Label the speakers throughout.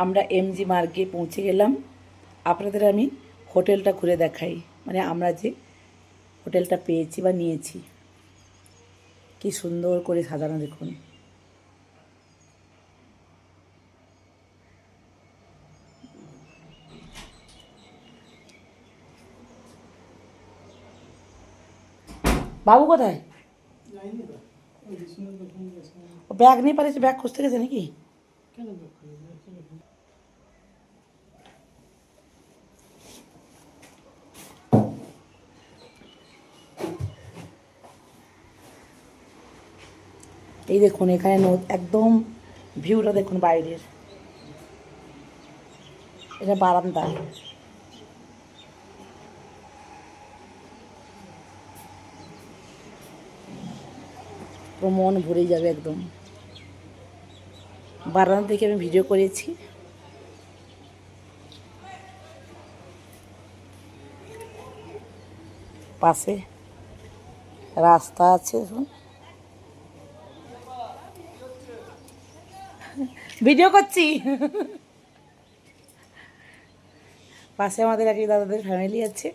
Speaker 1: আমরা এমজি মার্গে পৌঁছে গেলাম। আপনাদের আমি হোটেলটা ঘুরে দেখাই, মানে আমরা যে হোটেলটা পেয়েছি বা নিয়েছি। কি সুন্দর করে সাজানো দেখুন। বাবু কোথায়? ব্যাগ নিয়ে পারিস, ব্যাগ খুঁজতে গেছে নাকি? এই দেখুন এখানে একদম ভিউটা দেখুন বাইরের। এটা বারান্দা। পুরো মন ভরে যাবে একদম। বারান্দা থেকে আমি ভিডিও করেছি। পাশে রাস্তা আছে, ভিডিও করছি। পাশে আমাদের এক দাদাদের ফ্যামিলি আছে।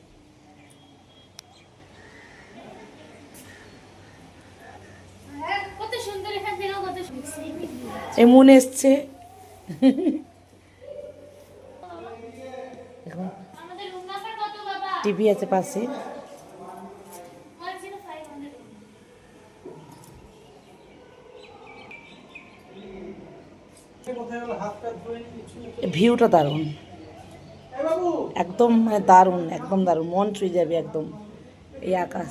Speaker 1: এমন এসছে। টিভি আছে পাশে। ভিউটা দারুণ, একদম মানে দারুণ, একদম দারুণ, মন ছুঁয়ে যাবে একদম এই আকাশ।